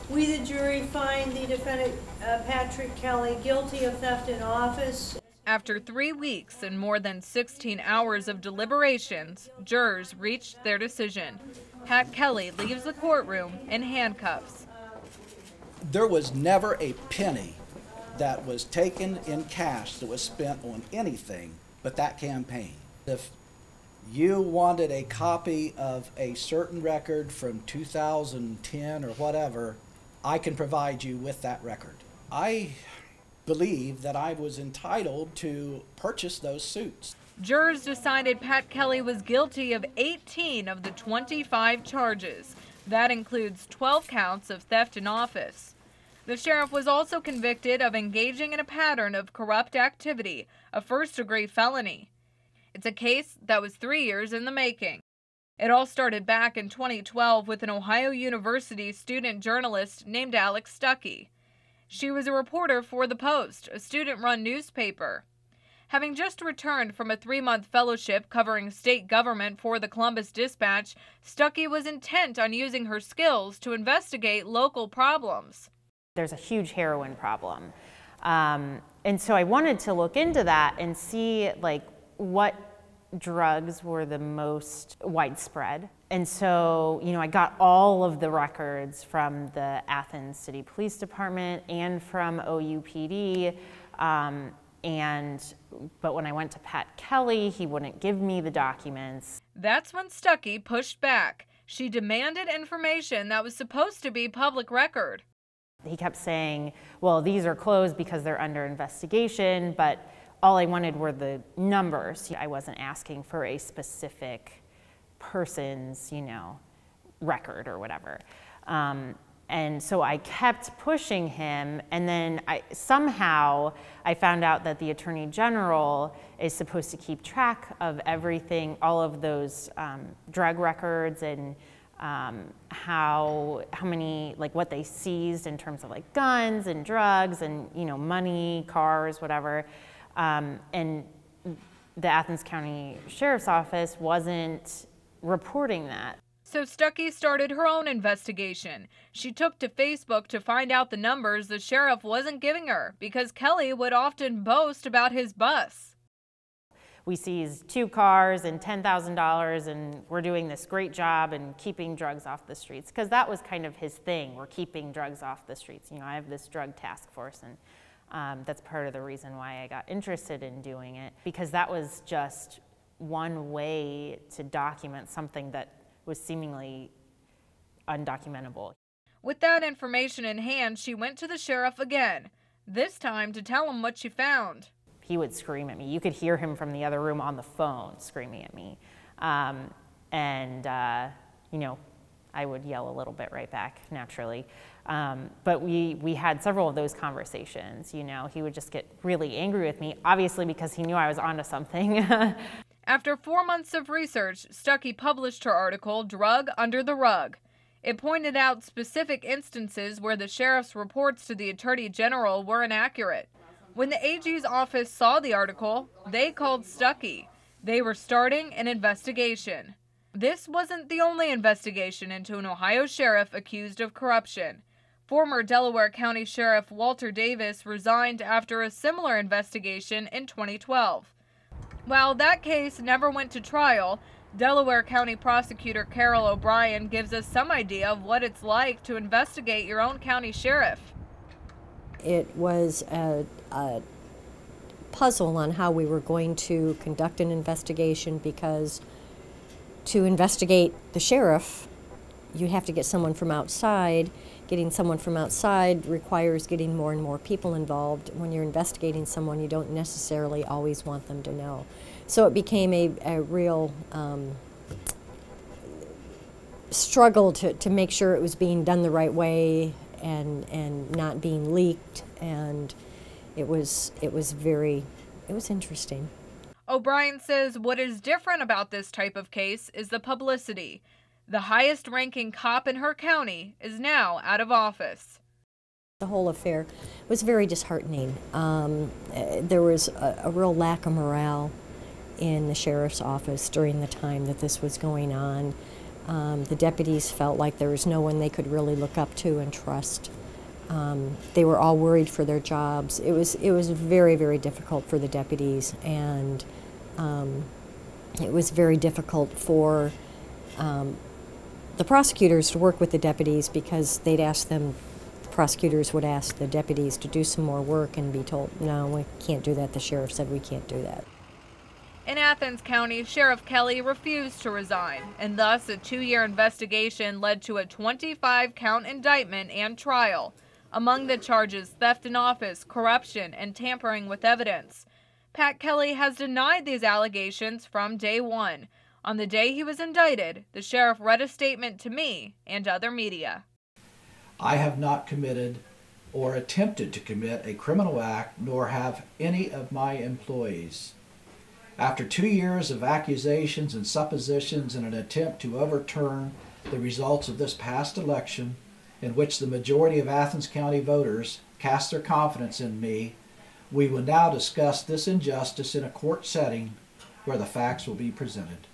We, the jury, find the defendant Patrick Kelly guilty of theft in office. After 3 weeks and more than 16 hours of deliberations, jurors reached their decision. Pat Kelly leaves the courtroom in handcuffs. There was never a penny that was taken in cash that was spent on anything but that campaign. If you wanted a copy of a certain record from 2010 or whatever, I can provide you with that record. I believe that I was entitled to purchase those suits. Jurors decided Pat Kelly was guilty of 18 of the 25 charges. That includes 12 counts of theft in office. The sheriff was also convicted of engaging in a pattern of corrupt activity, a first-degree felony. It's a case that was 3 years in the making. It all started back in 2012 with an Ohio University student journalist named Alex Stuckey. She was a reporter for The Post, a student-run newspaper. Having just returned from a 3-month fellowship covering state government for the Columbus Dispatch, Stuckey was intent on using her skills to investigate local problems. There's a huge heroin problem. And so I wanted to look into that and see what drugs were the most widespread. And so, I got all of the records from the Athens City Police Department and from OUPD. But when I went to Pat Kelly, he wouldn't give me the documents. That's when Stuckey pushed back. She demanded information that was supposed to be public record. He kept saying, well, these are closed because they're under investigation, but all I wanted were the numbers. I wasn't asking for a specific person's, record or whatever. And so I kept pushing him, and then somehow I found out that the Attorney General is supposed to keep track of everything, all of those drug records and how many, what they seized in terms of guns and drugs and, money, cars, whatever. And the Athens County Sheriff's Office wasn't reporting that. So Stuckey started her own investigation. She took to Facebook to find out the numbers the sheriff wasn't giving her because Kelly would often boast about his bus. We seized 2 cars and $10,000, and we're doing this great job in keeping drugs off the streets, because that was kind of his thing. We're keeping drugs off the streets. I have this drug task force, and that's part of the reason why I got interested in doing it, because that was just one way to document something that was seemingly undocumentable. With that information in hand, she went to the sheriff again, this time to tell him what she found. He would scream at me. You could hear him from the other room on the phone screaming at me. I would yell a little bit right back, naturally. But we had several of those conversations. He would just get really angry with me, obviously because he knew I was onto something. After 4 months of research, Stuckey published her article, Drug Under the Rug. It pointed out specific instances where the sheriff's reports to the Attorney General were inaccurate. When the AG's office saw the article, they called Stuckey. They were starting an investigation. This wasn't the only investigation into an Ohio sheriff accused of corruption. Former Delaware County Sheriff Walter Davis resigned after a similar investigation in 2012. While that case never went to trial, Delaware County Prosecutor Carol O'Brien gives us some idea of what it's like to investigate your own county sheriff. It was a puzzle on how we were going to conduct an investigation, because to investigate the sheriff, you have to get someone from outside. Getting someone from outside requires getting more and more people involved. When you're investigating someone, you don't necessarily always want them to know. So it became a real struggle to make sure it was being done the right way and not being leaked, and it was interesting. O'Brien says what is different about this type of case is the publicity. The highest-ranking cop in her county is now out of office. The whole affair was very disheartening. There was a real lack of morale in the sheriff's office during the time that this was going on. The deputies felt like there was no one they could really look up to and trust. They were all worried for their jobs. It was very, very difficult for the deputies, and it was very difficult for the prosecutors to work with the deputies, because they'd ask them, prosecutors would ask the deputies to do some more work and be told, no, we can't do that. The sheriff said we can't do that. In Athens County, Sheriff Kelly refused to resign, and thus a 2-year investigation led to a 25-count indictment and trial. Among the charges, theft in office, corruption, and tampering with evidence. Pat Kelly has denied these allegations from day one. On the day he was indicted, the sheriff read a statement to me and other media. I have not committed or attempted to commit a criminal act, nor have any of my employees. After 2 years of accusations and suppositions in an attempt to overturn the results of this past election, in which the majority of Athens County voters cast their confidence in me, we will now discuss this injustice in a court setting where the facts will be presented.